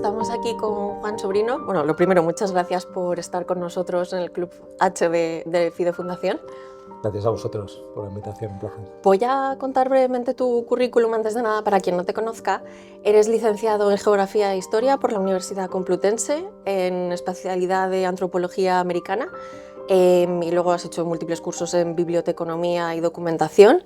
estamos aquí con Juan Sobrino. Bueno, lo primero, muchas gracias por estar con nosotros en el Club H de FIDE Fundación. Gracias a vosotros por la invitación, un placer. Voy a contar brevemente tu currículum antes de nada para quien no te conozca. Eres licenciado en Geografía e Historia por la Universidad Complutense en especialidad de Antropología Americana y luego has hecho múltiples cursos en Biblioteconomía y Documentación.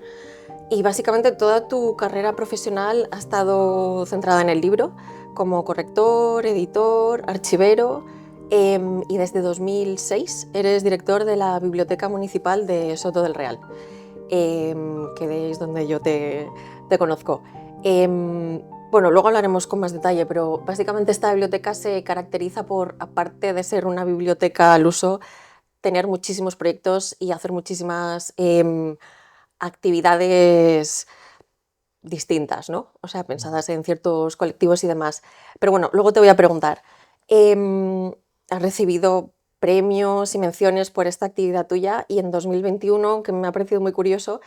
Y básicamente toda tu carrera profesional ha estado centrada en el libro, como corrector, editor, archivero, y desde 2006 eres director de la Biblioteca Municipal de Soto del Real, que es donde yo te conozco. Bueno, luego hablaremos con más detalle, pero básicamente esta biblioteca se caracteriza por, aparte de ser una biblioteca al uso, tener muchísimos proyectos y hacer muchísimas actividades distintas, ¿no? O sea, pensadas en ciertos colectivos y demás. Pero bueno, luego te voy a preguntar, has recibido premios y menciones por esta actividad tuya y en 2021, que me ha parecido muy curioso,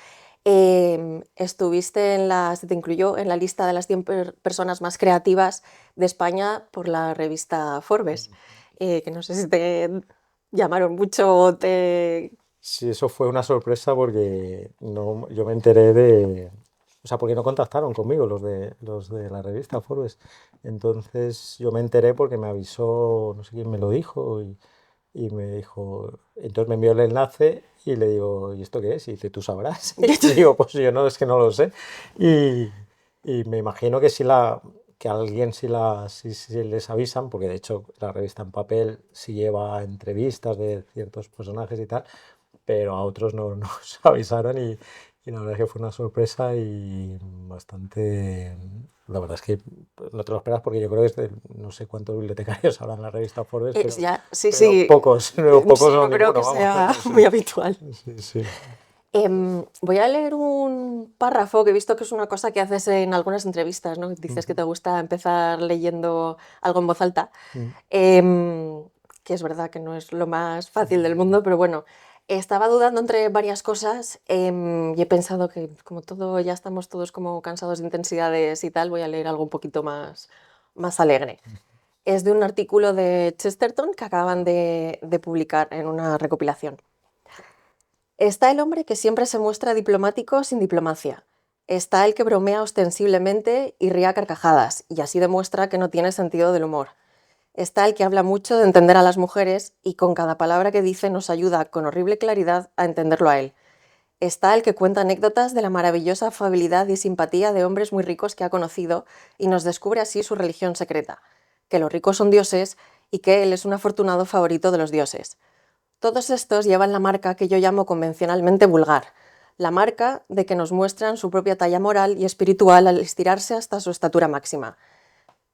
estuviste se te incluyó en la lista de las 100 personas más creativas de España por la revista Forbes, que no sé si te llamaron mucho o te... Sí, eso fue una sorpresa porque no, yo me enteré de... O sea, porque no contactaron conmigo los de la revista Forbes. Entonces yo me enteré porque me avisó, no sé quién me lo dijo, y me dijo... Entonces me envió el enlace y le digo, ¿y esto qué es? Y dice, tú sabrás. Y digo, pues yo no, es que no lo sé. Y, y me imagino que que a alguien si les avisan, porque de hecho la revista en papel sí lleva entrevistas de ciertos personajes y tal, pero a otros no nos avisaron y la verdad es que fue una sorpresa y bastante... La verdad es que no te lo esperas porque yo creo que no sé cuántos bibliotecarios habrá en la revista Forbes, Ya, sí, pero sí, pocos, pocos sí, no no creo ninguno, que vamos. sea Sí, muy habitual. sí, sí. Voy a leer un párrafo que he visto que es una cosa que haces en algunas entrevistas, ¿no? Dices que Ujú, te gusta empezar leyendo algo en voz alta, ujú. em, que es verdad que no es lo más fácil del mundo, pero bueno, estaba dudando entre varias cosas y he pensado que como todo, ya estamos todos como cansados de intensidades y tal, voy a leer algo un poquito más alegre. Es de un artículo de Chesterton que acaban de publicar en una recopilación. Está el hombre que siempre se muestra diplomático sin diplomacia. Está el que bromea ostensiblemente y ríe a carcajadas, y así demuestra que no tiene sentido del humor. Está el que habla mucho de entender a las mujeres y con cada palabra que dice nos ayuda con horrible claridad a entenderlo a él. Está el que cuenta anécdotas de la maravillosa afabilidad y simpatía de hombres muy ricos que ha conocido y nos descubre así su religión secreta, que los ricos son dioses y que él es un afortunado favorito de los dioses. Todos estos llevan la marca que yo llamo convencionalmente vulgar, la marca de que nos muestran su propia talla moral y espiritual al estirarse hasta su estatura máxima.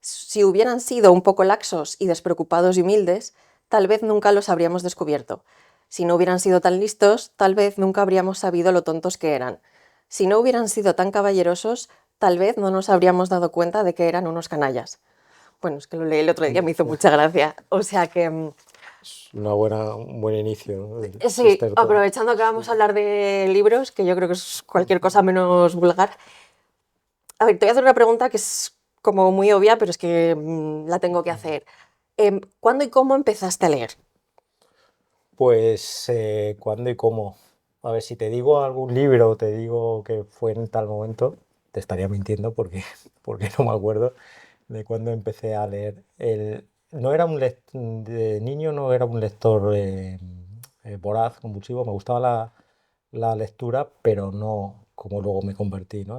Si hubieran sido un poco laxos y despreocupados y humildes, tal vez nunca los habríamos descubierto. Si no hubieran sido tan listos, tal vez nunca habríamos sabido lo tontos que eran. Si no hubieran sido tan caballerosos, tal vez no nos habríamos dado cuenta de que eran unos canallas. Bueno, es que lo leí el otro día, me hizo mucha gracia. O sea que Es un buen inicio, ¿no? De sí, Chesterton. aprovechando que vamos Sí. a hablar de libros, que yo creo que es cualquier cosa menos vulgar. A ver, te voy a hacer una pregunta que es como muy obvia, pero es que la tengo que hacer. ¿Cuándo y cómo empezaste a leer? Pues, ¿cuándo y cómo? A ver, si te digo algún libro, te digo que fue en tal momento, te estaría mintiendo porque, porque no me acuerdo de cuándo empecé a leer. No era de niño no era un lector voraz, compulsivo, me gustaba la lectura, pero no como luego me convertí, ¿no?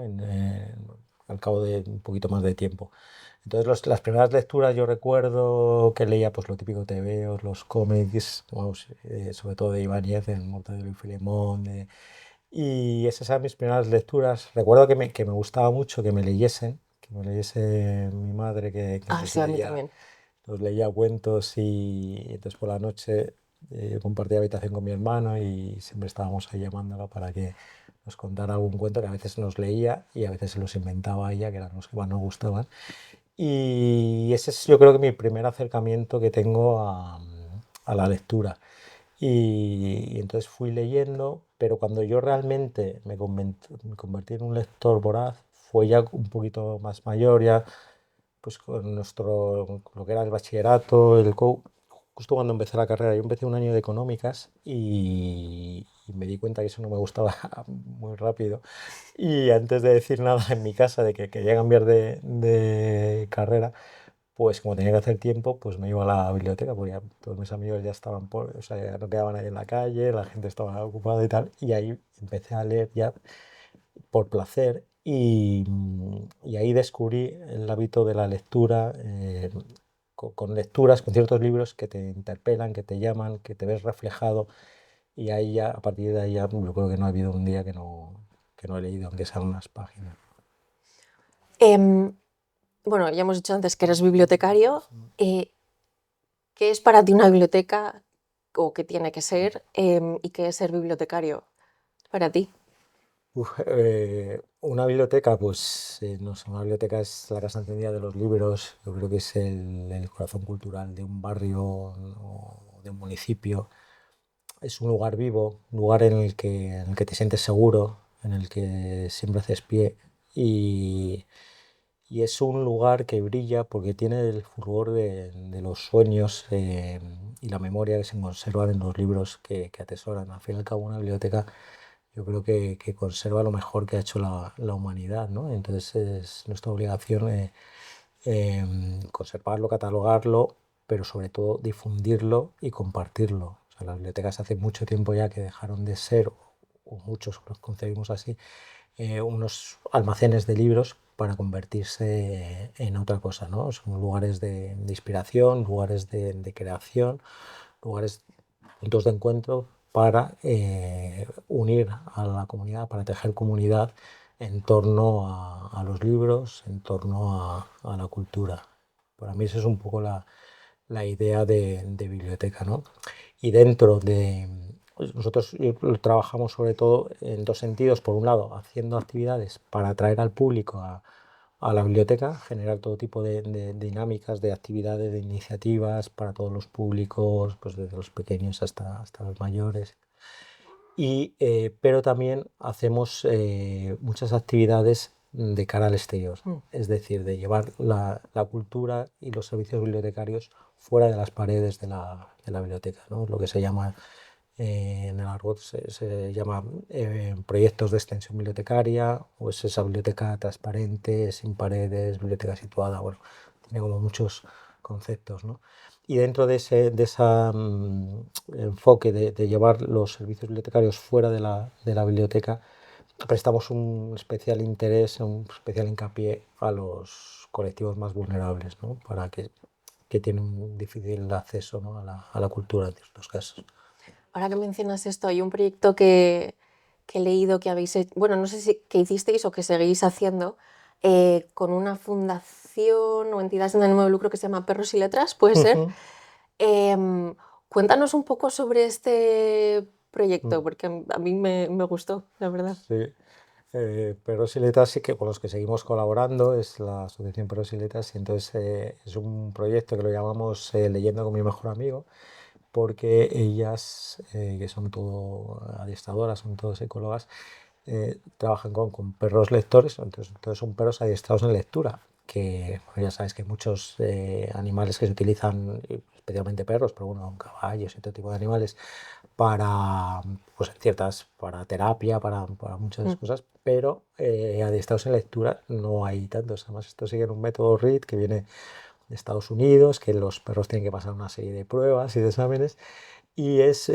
Al cabo de un poquito más de tiempo. Entonces, las primeras lecturas yo recuerdo que leía pues lo típico tebeos, los cómics, vamos, sobre todo de Ibáñez, el Mortadelo y Filemón, y esas eran mis primeras lecturas. Recuerdo que me gustaba mucho que me leyese mi madre, que Ah, sí, a mí también. nos leía cuentos y entonces por la noche compartía habitación con mi hermano y siempre estábamos ahí llamándola para que nos contara algún cuento que a veces nos leía y a veces se los inventaba ella, que eran los que más nos gustaban. Y ese es yo creo que mi primer acercamiento que tengo a la lectura. Y entonces fui leyendo, pero cuando yo realmente me convertí en un lector voraz, fue ya un poquito más mayor, ya pues con lo que era el bachillerato, justo cuando empecé la carrera. Yo empecé un año de económicas y me di cuenta que eso no me gustaba muy rápido. Y antes de decir nada en mi casa de que quería cambiar de carrera, pues como tenía que hacer tiempo, pues me iba a la biblioteca, porque ya todos mis amigos ya estaban o sea, ya no quedaban ahí en la calle, la gente estaba ocupada y tal, y ahí empecé a leer ya por placer y ahí descubrí el hábito de la lectura, con lecturas, con ciertos libros que te interpelan, que te llaman, que te ves reflejado, y ahí ya, a partir de ahí ya, yo creo que no ha habido un día que no he leído, aunque sean unas páginas. Em, bueno, ya hemos dicho antes que eres bibliotecario. ¿Qué es para ti una biblioteca o qué tiene que ser y qué es ser bibliotecario para ti? Una biblioteca, pues no sé, una biblioteca es la casa encendida de los libros. Yo creo que es el corazón cultural de un barrio o de un municipio. Es un lugar vivo, un lugar en el que te sientes seguro, en el que siempre haces pie, y, y es un lugar que brilla porque tiene el fulgor de los sueños, y la memoria que se conservan en los libros que atesoran. Al fin y al cabo, una biblioteca yo creo que conserva lo mejor que ha hecho la humanidad, ¿no? Entonces es nuestra obligación, conservarlo, catalogarlo, pero sobre todo difundirlo y compartirlo. O sea, las bibliotecas hace mucho tiempo ya que dejaron de ser, o muchos los concebimos así, unos almacenes de libros para convertirse en otra cosa, ¿no? Son lugares de inspiración, lugares de creación, lugares, puntos de encuentro para unir a la comunidad, para tejer comunidad en torno a los libros, en torno a la cultura. Para mí esa es un poco la idea de biblioteca, ¿no? Y dentro de... Nosotros trabajamos sobre todo en dos sentidos. Por un lado, haciendo actividades para atraer al público a la biblioteca, generar todo tipo de dinámicas, de actividades, de iniciativas para todos los públicos, pues desde los pequeños hasta los mayores. Pero también hacemos muchas actividades de cara al exterior, es decir, de llevar la cultura y los servicios bibliotecarios fuera de las paredes de la biblioteca, ¿no? Lo que se llama, en el argot se llama proyectos de extensión bibliotecaria, o es esa biblioteca transparente, sin paredes, biblioteca situada, bueno, tiene como muchos conceptos, ¿no? Y dentro de ese enfoque de llevar los servicios bibliotecarios fuera de la biblioteca, prestamos un especial interés, un especial hincapié a los colectivos más vulnerables, ¿no? Para que tienen un difícil acceso, ¿no? a la cultura en ciertos casos. Ahora que mencionas esto, hay un proyecto que he leído que habéis hecho, bueno, no sé si que hicisteis o que seguís haciendo con una fundación o entidad sin ánimo de lucro que se llama Perros y Letras, ¿puede ser? Em, Cuéntanos un poco sobre este proyecto, porque a mí me gustó, la verdad. Sí. Perros y Letras sí que con los que seguimos colaborando es la Asociación Perros y Letras, y entonces es un proyecto que lo llamamos Leyendo con mi mejor amigo, porque ellas, que son todo adiestradoras, son todas psicólogas, trabajan con perros lectores. Entonces son perros adiestrados en lectura, que bueno, ya sabes que hay muchos animales que se utilizan, especialmente perros, pero bueno, caballos y todo tipo de animales, para, pues, para terapia, para muchas cosas, pero adiestrados en lectura no hay tantos. Además, esto sigue un método READ que viene de Estados Unidos, que los perros tienen que pasar una serie de pruebas y de exámenes, y es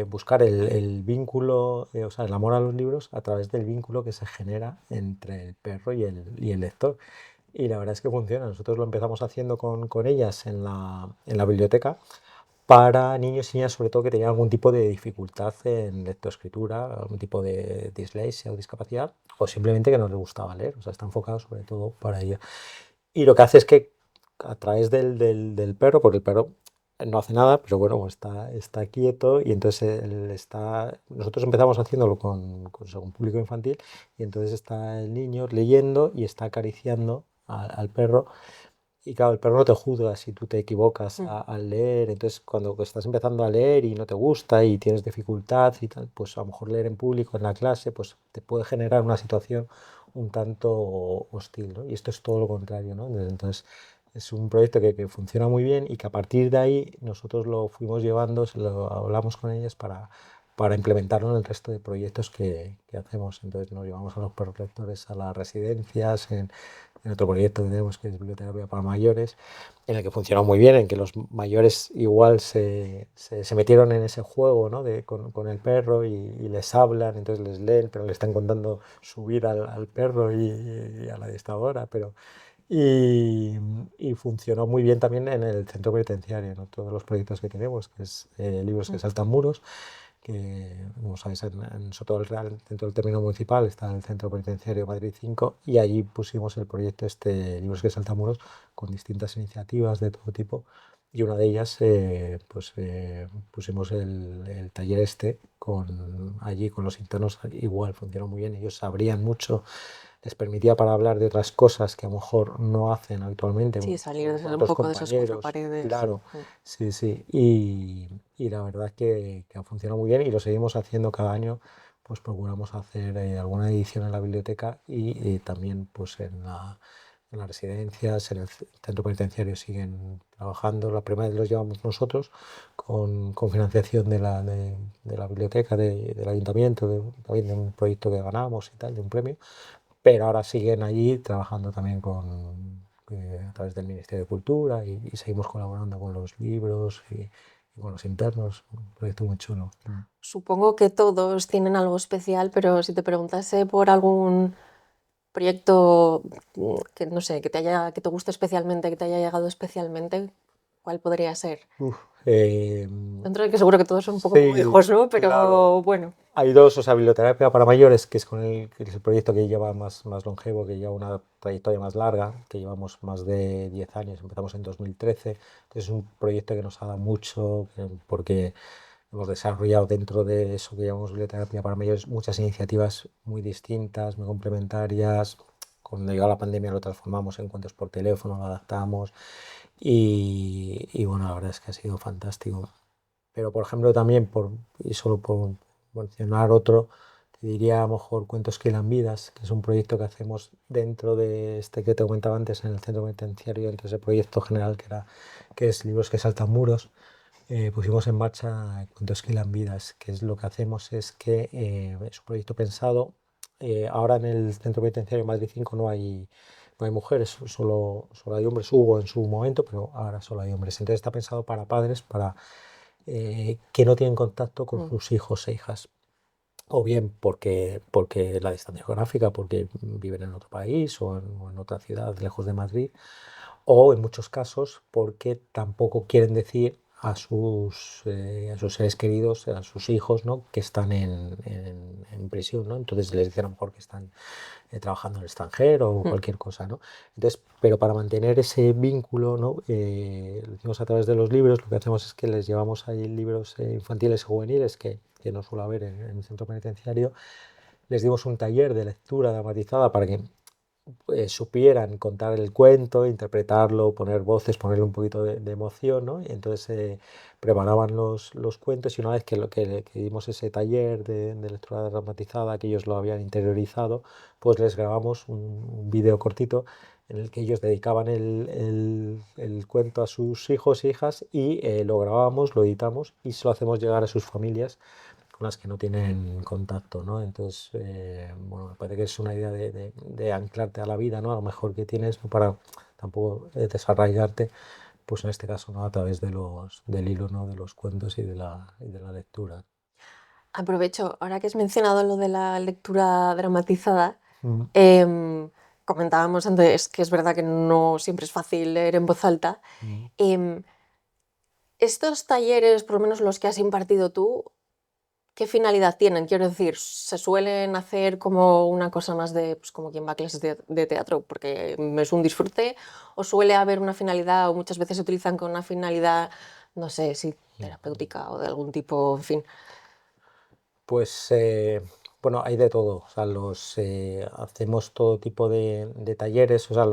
buscar el vínculo, o sea, el amor a los libros a través del vínculo que se genera entre el perro y el lector. Y la verdad es que funciona. Nosotros lo empezamos haciendo con ellas en la biblioteca para niños y niñas, sobre todo que tenían algún tipo de dificultad en lectoescritura, algún tipo de dislexia o discapacidad, o simplemente que no les gustaba leer. O sea, está enfocado sobre todo para ello. Y lo que hace es que a través del perro, porque el perro no hace nada, pero bueno, está quieto, y entonces nosotros empezamos haciéndolo con público infantil, y entonces está el niño leyendo y está acariciando al perro. Y claro, el perro no te juzga si tú te equivocas al leer. Entonces cuando estás empezando a leer y no te gusta y tienes dificultad y tal, pues a lo mejor leer en público en la clase pues te puede generar una situación un tanto hostil, ¿no? Y esto es todo lo contrario, ¿no? Entonces, es un proyecto que funciona muy bien y que a partir de ahí nosotros lo fuimos llevando, lo hablamos con ellas para implementarlo en el resto de proyectos que hacemos. Entonces nos llevamos a los perros lectores a las residencias, en otro proyecto que tenemos que es biblioterapia para mayores, en el que funcionó muy bien, en que los mayores igual se metieron en ese juego, ¿no? Con el perro y les hablan, entonces les leen, pero le están contando su vida al perro y a la adestradora, pero y, y funcionó muy bien también en el centro penitenciario, ¿no? Todos los proyectos que tenemos, que es Libros que saltan muros, que, como sabéis, en Soto del Real, dentro del término municipal, está el Centro Penitenciario Madrid 5 y allí pusimos el proyecto Libros que saltan muros con distintas iniciativas de todo tipo y una de ellas pusimos el taller allí con los internos, igual funcionó muy bien, ellos sabrían mucho, les permitía para hablar de otras cosas que a lo mejor no hacen habitualmente Sí, salir con un otros poco de esas cuatro compañeros, paredes. claro, sí, sí, y la verdad es que ha funcionado muy bien y lo seguimos haciendo cada año, pues procuramos hacer alguna edición en la biblioteca y también pues en las residencias, en el centro penitenciario siguen trabajando, la primera vez los llevamos nosotros con financiación de la biblioteca, del ayuntamiento, también de un proyecto que ganamos y tal, de un premio, pero ahora siguen allí trabajando también a través del Ministerio de Cultura y seguimos colaborando con los libros y con los internos, un proyecto muy chulo. Supongo que todos tienen algo especial, pero si te preguntase por algún proyecto que no sé, que te guste especialmente, que te haya llegado especialmente, ¿cuál podría ser? Uf, eh, Dentro de que seguro que todos son un poco como sí, hijos, ¿no? claro. Pero bueno. Hay dos, o sea, biblioterapia para mayores, que es que es el proyecto que lleva más longevo, que lleva una trayectoria más larga, que llevamos más de 10 años, empezamos en 2013, entonces es un proyecto que nos ha dado mucho, porque hemos desarrollado dentro de eso que llamamos biblioterapia para mayores muchas iniciativas muy distintas, muy complementarias. Cuando llegó la pandemia lo transformamos en cuentos por teléfono, lo adaptamos y bueno, la verdad es que ha sido fantástico. Pero por ejemplo también, y solo por mencionar otro, te diría a lo mejor Cuentos que dan vidas, que es un proyecto que hacemos dentro de este que te comentaba antes en el centro penitenciario, dentro de ese proyecto general que es Libros que saltan muros. Pusimos en marcha Cuentos que dan vidas, que es lo que hacemos es que es un proyecto pensado. Ahora en el centro penitenciario Madrid 5 no hay mujeres, solo hay hombres. Hubo en su momento, pero ahora solo hay hombres. Entonces está pensado para padres, que no tienen contacto con sus hijos e hijas. O bien porque la distancia geográfica, porque viven en otro país o en otra ciudad lejos de Madrid, o en muchos casos porque tampoco quieren decir a sus seres queridos, a sus hijos, ¿no? Que están en prisión, ¿no? Entonces les dicen a lo mejor que están trabajando en el extranjero o cualquier cosa, ¿no? Entonces, pero para mantener ese vínculo, ¿no? Lo hicimos a través de los libros, lo que hacemos es que les llevamos ahí libros infantiles y juveniles que no suele haber en el centro penitenciario, les dimos un taller de lectura dramatizada para que supieran contar el cuento, interpretarlo, poner voces, ponerle un poquito de emoción, ¿no? Y entonces preparaban los cuentos y una vez que dimos ese taller de lectura dramatizada, que ellos lo habían interiorizado, pues les grabamos un vídeo cortito en el que ellos dedicaban el cuento a sus hijos e hijas y lo grabamos, lo editamos y se lo hacemos llegar a sus familias con las que no tienen contacto, ¿no? Entonces, bueno, me parece que es una idea de anclarte a la vida, ¿no? A lo mejor que tienes, ¿no? Para tampoco desarraigarte, pues en este caso, ¿no? A través del hilo, ¿no? De los cuentos y de la lectura. Aprovecho, ahora que has mencionado lo de la lectura dramatizada, Mm, em, comentábamos antes que es verdad que no siempre es fácil leer en voz alta. mm. Em, Estos talleres, por lo menos los que has impartido tú, ¿qué finalidad tienen? Quiero decir, ¿se suelen hacer como una cosa más de, pues como quien va a clases de teatro porque es un disfrute? ¿O suele haber una finalidad o muchas veces se utilizan con una finalidad, no sé, si terapéutica o de algún tipo, en fin? Pues bueno, hay de todo. O sea, hacemos todo tipo de talleres. O sea,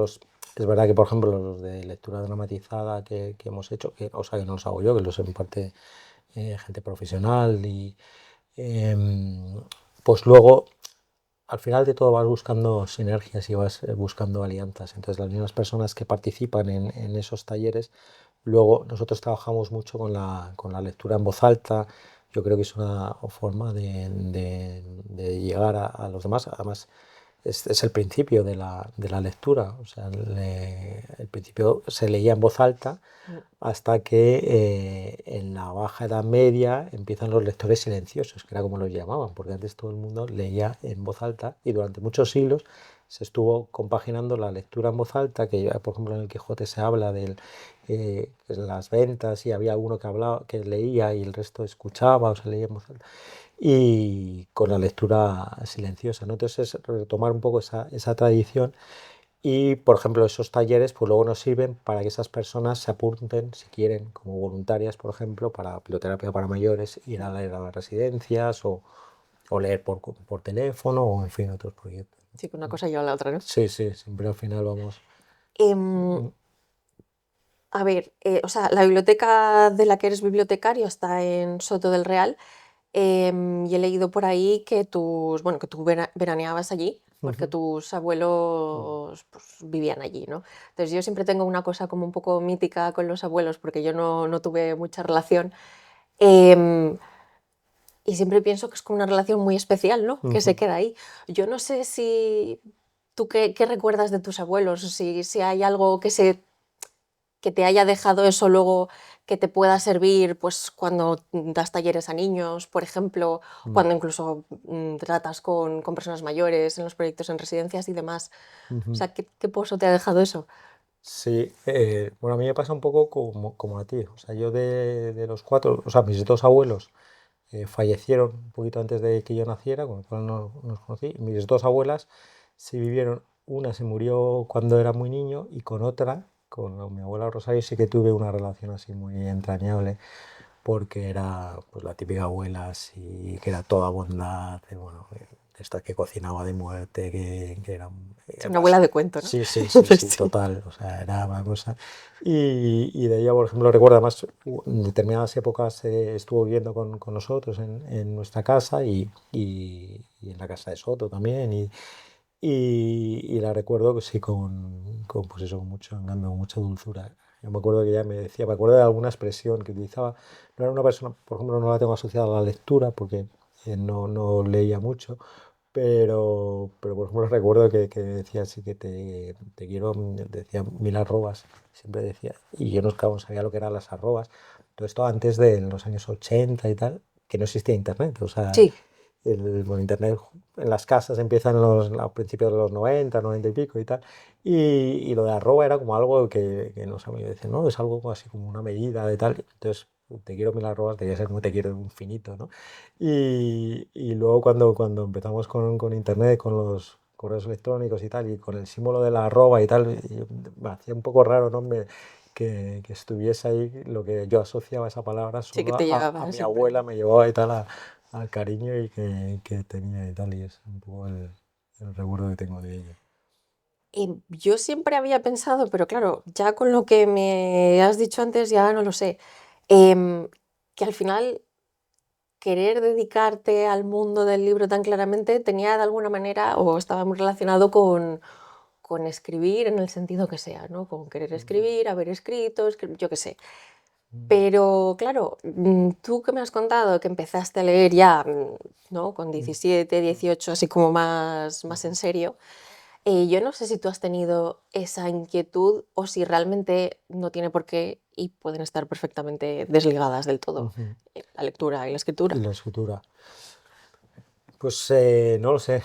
es verdad que, por ejemplo, los de lectura dramatizada que hemos hecho, o sea, que no los hago yo, que los imparte gente profesional. Pues luego al final de todo vas buscando sinergias y vas buscando alianzas. Entonces las mismas personas que participan en esos talleres, luego nosotros trabajamos mucho con la lectura en voz alta. Yo creo que es una forma de llegar a los demás. Además, es el principio de la lectura. O sea, el principio se leía en voz alta Mm. hasta que en la Baja Edad Media empiezan los lectores silenciosos, que era como los llamaban, porque antes todo el mundo leía en voz alta y durante muchos siglos se estuvo compaginando la lectura en voz alta, que por ejemplo en el Quijote se habla de las ventas y había uno que hablaba, que leía y el resto escuchaba o se leía en voz alta, y con la lectura silenciosa, ¿no? Entonces es retomar un poco esa tradición y, por ejemplo, esos talleres pues luego nos sirven para que esas personas se apunten, si quieren, como voluntarias, por ejemplo, para piloterapia para mayores, ir a leer a las residencias o leer por teléfono o, en fin, otros proyectos. Sí, que una cosa lleva a la otra, ¿no? Sí, sí, siempre al final vamos. Em, a ver, o sea, la biblioteca de la que eres bibliotecario está en Soto del Real. Y he leído por ahí que bueno, que tú veraneabas allí, porque Ujú. tus abuelos pues, vivían allí, ¿no? Entonces yo siempre tengo una cosa como un poco mítica con los abuelos, porque yo no tuve mucha relación. em, y siempre pienso que es como una relación muy especial, ¿no? Que se Ujú. queda ahí. Yo no sé si tú qué recuerdas de tus abuelos, o si hay algo que te haya dejado eso luego que te pueda servir pues cuando das talleres a niños, por ejemplo, Mm. cuando incluso tratas con personas mayores en los proyectos en residencias y demás. O Ujú. sea, ¿qué pozo te ha dejado eso? Sí, bueno, a mí me pasa un poco como a ti. O sea, yo de los cuatro, o sea, mis dos abuelos fallecieron un poquito antes de que yo naciera, con lo cual no nos conocí. Mis dos abuelas sí vivieron, una se murió cuando era muy niño y con otra, con mi abuela Rosario, sí que tuve una relación así muy entrañable, porque era pues, la típica abuela así, que era toda bondad, bueno, esta que cocinaba de muerte, que era... Es una abuela de cuento, ¿no? Sí, sí, sí, sí, Sí. total, o sea, era una cosa. Y de ella, por ejemplo, recuerdo además, en determinadas épocas estuvo viviendo con nosotros en nuestra casa y en la casa de Soto también. Y la recuerdo que sí, pues eso, con mucho encanto, con mucha dulzura. Yo me acuerdo que ella me decía, me acuerdo de alguna expresión que utilizaba. No era una persona, por ejemplo, no la tengo asociada a la lectura porque no leía mucho, pero por ejemplo recuerdo que decía así que te quiero, decía mil arrobas, siempre decía, y yo no sabía lo que eran las arrobas. Todo esto antes de los años 80 y tal, que no existía internet, o sea, Sí. bueno, internet en las casas empieza a principios de los 90, 90 y pico y tal, y lo de arroba era como algo que no sabía decir, ¿no? Es algo así como una medida de tal, entonces te quiero mil arrobas, debía ser como te quiero infinito, ¿no? Y luego cuando empezamos con internet, con los correos electrónicos y tal, y con el símbolo de la arroba y tal, me hacía un poco raro, ¿no? Que estuviese ahí lo que yo asociaba a esa palabra Sí, que solo te a llegaba mi siempre. abuela, me llevaba y tal al cariño y que tenía y tal, y es un poco el recuerdo que tengo de ella. Yo siempre había pensado, pero claro, ya con lo que me has dicho antes ya no lo sé, em, que al final querer dedicarte al mundo del libro tan claramente tenía de alguna manera o estaba muy relacionado con escribir en el sentido que sea, ¿no? Con querer Ujú. escribir, haber escrito, yo qué sé. Mm. Pero claro, tú que me has contado que empezaste a leer ya, ¿no? Con Mm. 17, 18, así como más en Ujú. serio. Yo no sé si tú has tenido esa inquietud o si realmente no tiene por qué y pueden estar perfectamente desligadas del todo, Ujú. la lectura y la Y escritura. la escritura. Pues no lo sé.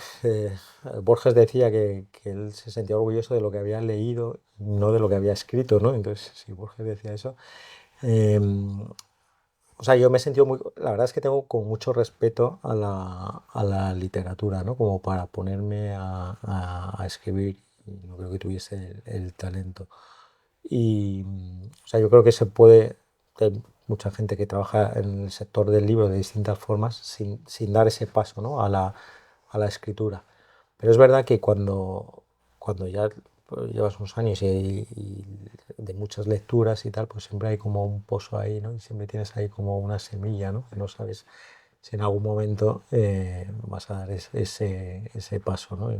Borges decía que él se sentía orgulloso de lo que había leído, no de lo que había escrito, ¿no? Entonces, si Borges decía eso. em, o sea, yo me he sentido muy... La verdad es que tengo con mucho respeto a la literatura, ¿no? Como para ponerme a escribir. Y no creo que tuviese el talento. Y, o sea, yo creo que se puede, que hay mucha gente que trabaja en el sector del libro de distintas formas sin dar ese paso, ¿no? A la escritura. Pero es verdad que cuando ya pues, llevas unos años y de muchas lecturas y tal, pues siempre hay como un pozo ahí, ¿no? Y siempre tienes ahí como una semilla, ¿no? Que no sabes si en algún momento vas a dar ese paso, ¿no? Yo,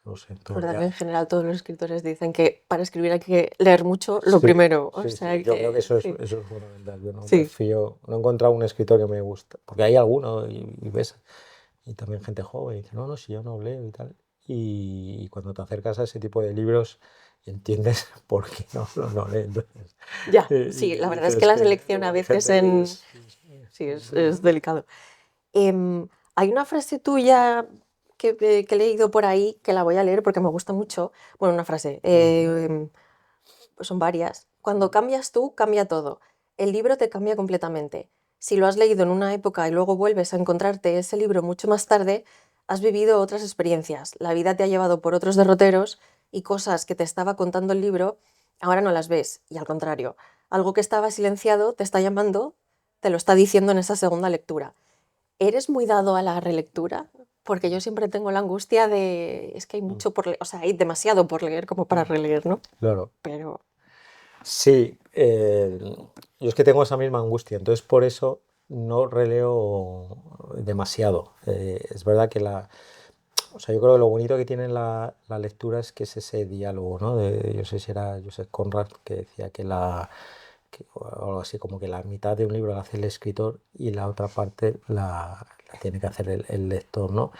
no sé, Es verdad que ya. en general todos los escritores dicen que para escribir hay que leer mucho, lo Sí, primero. O sí, sí. sea Yo creo que que sí. eso es fundamental. Yo no me Sí, fío, no he encontrado un escritor que me gusta, porque hay alguno y ves, y también gente joven, y dice, no, no, si yo no leo y tal. Y cuando te acercas a ese tipo de libros, entiendes por qué no leen. Entonces, ya. Sí, la y verdad es que dices la que, selección a hay veces gente que en... es, Sí, es es duro. delicado. Hay una frase tuya que he leído por ahí, que la voy a leer porque me gusta mucho. Bueno, una frase, pues son varias. Cuando cambias tú, cambia todo. El libro te cambia completamente. Si lo has leído en una época y luego vuelves a encontrarte ese libro mucho más tarde, has vivido otras experiencias. La vida te ha llevado por otros derroteros y cosas que te estaba contando el libro, ahora no las ves. Y al contrario, algo que estaba silenciado te está llamando, te lo está diciendo en esa segunda lectura. ¿Eres muy dado a la relectura? Porque yo siempre tengo la angustia de, es que hay Mm, mucho por leer, o sea, hay demasiado por leer como para mm. releer, ¿no? Claro. Pero, Sí, yo es que tengo esa misma angustia, entonces por eso no releo demasiado. Es verdad que o sea, yo creo que lo bonito que tiene la lectura es que es ese diálogo, ¿no? Yo sé si era Joseph Conrad que decía o algo así como que la mitad de un libro la hace el escritor y la otra parte la tiene que hacer el lector, ¿no?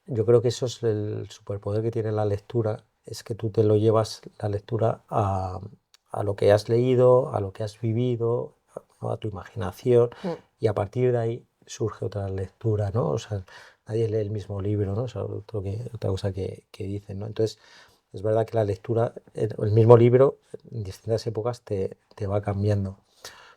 Yo creo que eso es el superpoder que tiene la lectura, es que tú te lo llevas la lectura a lo que has leído, a lo que has vivido, ¿no? A tu imaginación, mm, y a partir de ahí surge otra lectura, ¿no? O sea, nadie lee el mismo libro, ¿no? O sea, otra cosa que dicen, ¿no? Entonces, es verdad que la lectura, el mismo libro, en distintas épocas te va cambiando.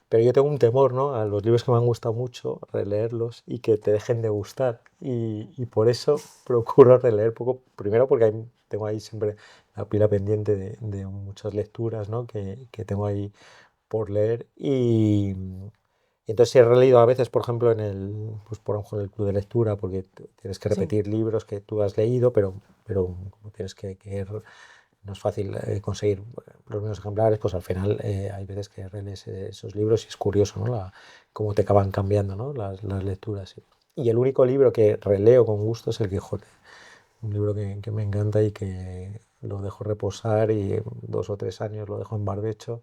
Pero yo tengo un temor, ¿no? A los libros que me han gustado mucho, releerlos y que te dejen de gustar. Y por eso procuro releer poco. Primero porque tengo ahí siempre la pila pendiente de muchas lecturas, ¿no? Que tengo ahí por leer. Y entonces he releído a veces, por ejemplo, pues por ejemplo, en el club de lectura, porque tienes que sí. repetir libros que tú has leído, pero como tienes que no es fácil conseguir los mismos ejemplares, pues al final hay veces que relees esos libros y es curioso, ¿no? Cómo te acaban cambiando, ¿no? Las lecturas. Sí. Y el único libro que releo con gusto es El Quijote, un libro que me encanta y que lo dejo reposar y en 2 o 3 años lo dejo en barbecho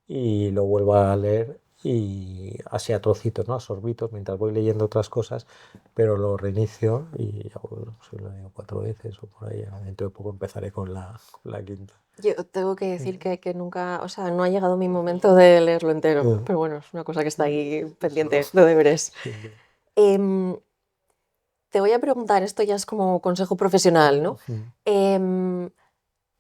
y lo vuelvo a leer y así a trocitos, ¿no? A sorbitos, mientras voy leyendo otras cosas, pero lo reinicio y ya, bueno, si lo leo 4 veces o por ahí, dentro de poco empezaré con la quinta. Yo tengo que decir que nunca, o sea, no ha llegado mi momento de leerlo entero, Mm. pero bueno, es una cosa que está ahí Eso, pendiente de deberes. siempre. Em, Te voy a preguntar, esto ya es como consejo profesional, ¿no? Ujú. Em,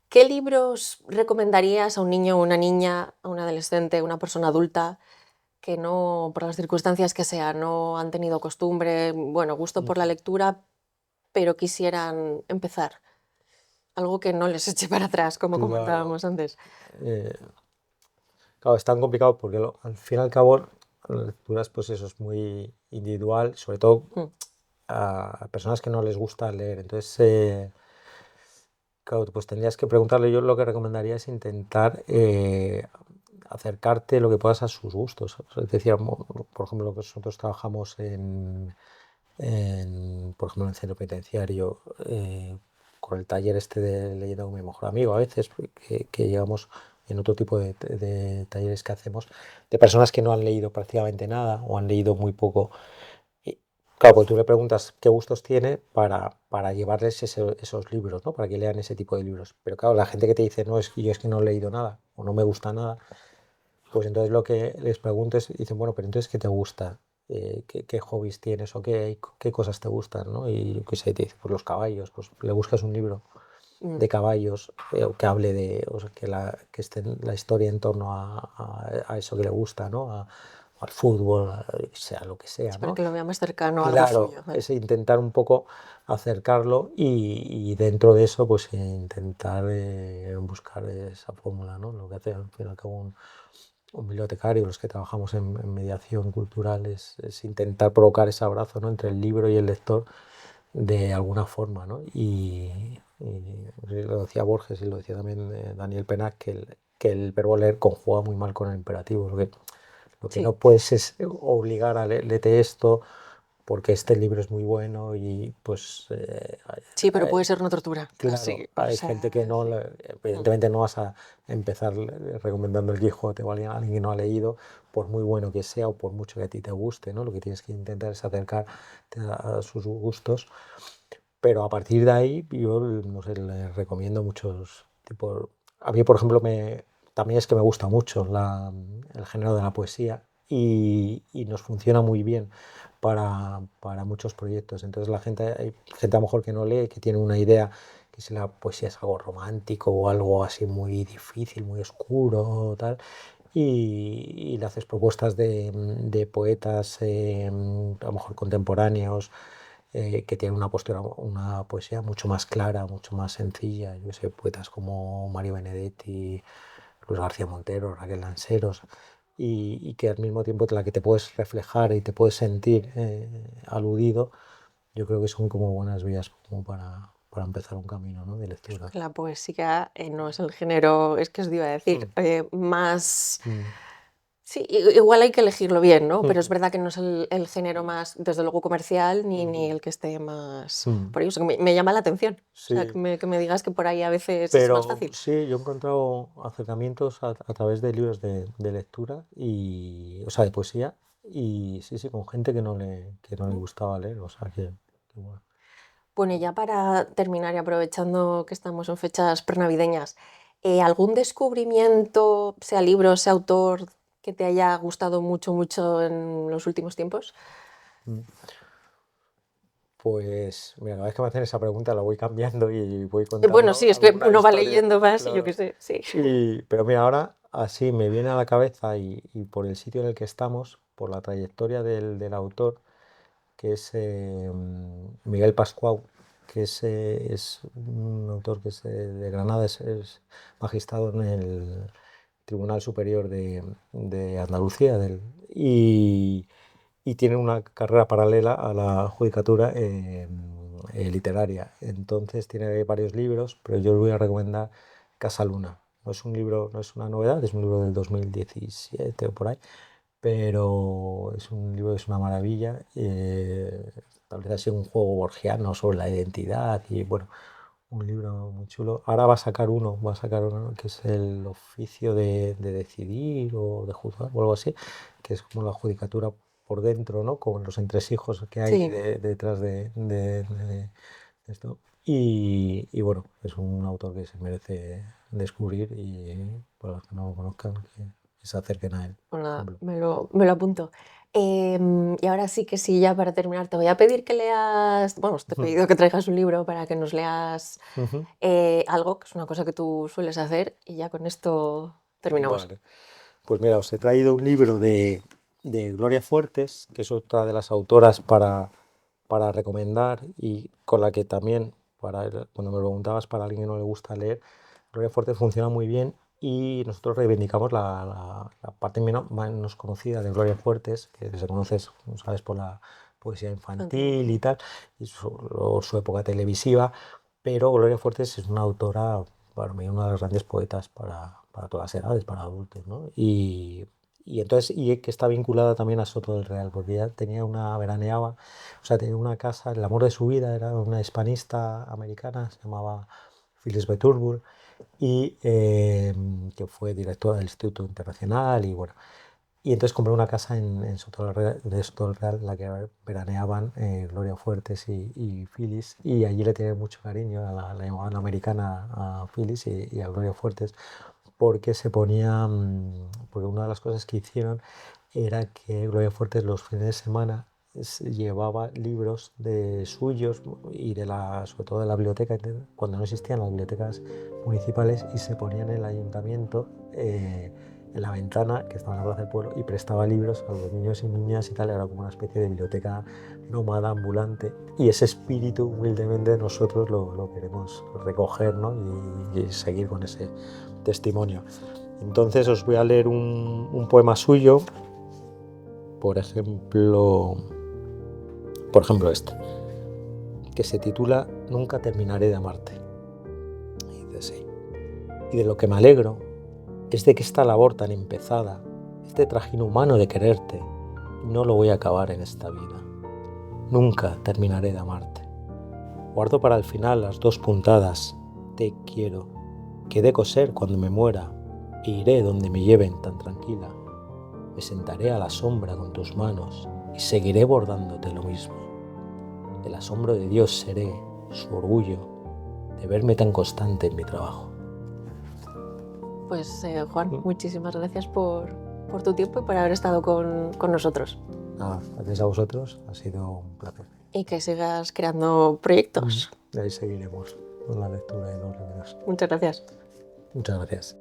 ¿Qué libros recomendarías a un niño o una niña, a un adolescente, a una persona adulta que no, por las circunstancias que sea, no han tenido costumbre, bueno, gusto por la lectura, pero quisieran empezar? Algo que no les eche para atrás, como Claro. comentábamos antes. Eh, claro, es tan complicado porque al fin y al cabo las lecturas, pues eso es muy individual, sobre todo Mm, a personas que no les gusta leer. Entonces, claro, pues tendrías que preguntarle. Yo lo que recomendaría es intentar acercarte lo que puedas a sus gustos. O sea, es decir, por ejemplo, lo que nosotros trabajamos por ejemplo, en el centro penitenciario, con el taller este de leyenda con mi mejor amigo, a veces que llegamos en otro tipo de talleres que hacemos, de personas que no han leído prácticamente nada o han leído muy poco. Y, claro, pues tú le preguntas qué gustos tiene para llevarles esos libros, ¿no? Para que lean ese tipo de libros. Pero claro, la gente que te dice, no, es que yo es que no he leído nada o no me gusta nada, pues entonces lo que les pregunto es, dicen, bueno, pero entonces, ¿qué te gusta? ¿Qué hobbies tienes o qué cosas te gustan, ¿no? Y yo qué sé, te dice, pues los caballos, pues le buscas un libro mm. de caballos o que hable o sea, que esté la historia en torno a eso que le gusta, ¿no? Al fútbol, sea lo que sea, Sí, para ¿no? que lo vea más cercano a algo Claro, suyo. es intentar un poco acercarlo y dentro de eso, pues intentar buscar esa fórmula, ¿no? Lo que hace al fin y al cabo un bibliotecario, los que trabajamos en mediación cultural, es intentar provocar ese abrazo, ¿no? Entre el libro y el lector de alguna forma, ¿no? Y lo decía Borges y lo decía también Daniel Penac, que el verbo leer conjuga muy mal con el imperativo. Lo que Sí, no puedes es obligar a léete esto, porque este libro es muy bueno y pues Sí, pero puede ser una tortura. claro, Así, o hay sea, gente que no, evidentemente no vas a empezar recomendando el Quijote o a alguien que no ha leído, por muy bueno que sea o por mucho que a ti te guste, ¿no? Lo que tienes que intentar es acercarte a sus gustos, pero a partir de ahí yo, no sé, les recomiendo muchos tipos. A mí, por ejemplo, también es que me gusta mucho el género de la poesía y nos funciona muy bien para muchos proyectos. Entonces hay gente a lo mejor que no lee, que tiene una idea que si la poesía es algo romántico o algo así muy difícil, muy oscuro o tal, y le haces propuestas de poetas a lo mejor contemporáneos que tienen una postura, una poesía mucho más clara, mucho más sencilla. Yo sé, poetas como Mario Benedetti, Luis García Montero, Raquel Lanceros, y que al mismo tiempo la que te puedes reflejar y te puedes sentir aludido, yo creo que son como buenas vías como para empezar un camino, ¿no?, de lectura. la poesía no es el género, es que os iba a decir, Mm, más... mm, Sí, igual hay que elegirlo bien, ¿no? Pero es mm, verdad que no es el género más, desde luego, comercial, ni mm, el que esté más... mm. Por eso que me llama la atención. O sea, Sí, que me digas que por ahí a veces es más pero fácil. sí, yo he encontrado acercamientos a través de libros de lectura, o sea, de poesía, y sí, sí, con gente que no le gustaba leer, o sea, que bueno. Bueno, y ya para terminar y aprovechando que estamos en fechas prenavideñas, ¿algún descubrimiento, sea libro, sea autor, que te haya gustado mucho, mucho en los últimos tiempos? Mm. Pues mira, cada vez que me hacen esa pregunta la voy cambiando y voy Bueno, contando sí, es que alguna uno va historia, leyendo más y yo qué claro. sé, sí. Pero mira, ahora así me viene a la cabeza y por el sitio en el que estamos, por la trayectoria del autor, que es Miguel Pascual, que es un autor que es de Granada, es magistrado en el Tribunal Superior de Andalucía, y tiene una carrera paralela a la judicatura literaria. Entonces tiene varios libros, pero yo os voy a recomendar Casa Luna. No es un libro, no es una novedad, es un libro del 2017 o por ahí, pero es un libro que es una maravilla. Establece así un juego borgiano sobre la identidad y bueno, un libro muy chulo. Ahora va a sacar uno que es el oficio de decidir o de juzgar o algo así, que es como la judicatura por dentro, ¿no? Con los entresijos que hay Sí, detrás de esto. Y bueno, es un autor que se merece descubrir y para los que no lo conozcan, que se acerquen a él, pues por nada, ejemplo. me lo apunto. Y ahora sí, ya para terminar, te voy a pedir que leas, bueno, te he pedido que traigas un libro para que nos leas Ujú. algo, que es una cosa que tú sueles hacer, y ya con esto terminamos. Vale. Pues mira, os he traído un libro de Gloria Fuertes, que es otra de las autoras para recomendar y con la que también, cuando me preguntabas para alguien que no le gusta leer, Gloria Fuertes funciona muy bien y nosotros reivindicamos la parte menos conocida de Gloria Fuertes, que se conoce, sabes, por la poesía Infantil. infantil y tal, y su época televisiva, pero Gloria Fuertes es una autora, para mí, una de las grandes poetas para todas las edades, para adultos, ¿no? Y que está vinculada también a Soto del Real, porque ella veraneaba, o sea, tenía una casa, el amor de su vida era una hispanista americana, se llamaba Phyllis Beturbull, y que fue directora del Instituto Internacional, y bueno, y entonces compré una casa en Soto del Real, en la que veraneaban Gloria Fuertes y Phyllis, y allí le tiene mucho cariño la llamaban americana a Phyllis y a Gloria Fuertes, porque porque una de las cosas que hicieron era que Gloria Fuertes los fines de semana llevaba libros de suyos y sobre todo de la biblioteca, cuando no existían las bibliotecas municipales, y se ponía en el ayuntamiento, en la ventana que estaba en la plaza del pueblo, y prestaba libros a los niños y niñas y tal. Era como una especie de biblioteca nómada, ambulante, y ese espíritu humildemente nosotros lo queremos recoger, ¿no? y seguir con ese testimonio. Entonces os voy a leer un poema suyo, por ejemplo, este, que se titula Nunca terminaré de amarte. Y dice así: y de lo que me alegro es de que esta labor tan empezada, este trajín humano de quererte, no lo voy a acabar en esta vida. nunca terminaré de amarte. Guardo para el final las 2 puntadas, te quiero, que he de coser cuando me muera, e iré donde me lleven tan tranquila. Me sentaré a la sombra con tus manos y seguiré bordándote lo mismo. El asombro de Dios seré, su orgullo, de verme tan constante en mi trabajo. Pues Juan, muchísimas gracias por tu tiempo y por haber estado con nosotros. Nada, gracias a vosotros, ha sido un placer. Y que sigas creando proyectos. Y ahí seguiremos con la lectura de los libros. Muchas gracias. Muchas gracias.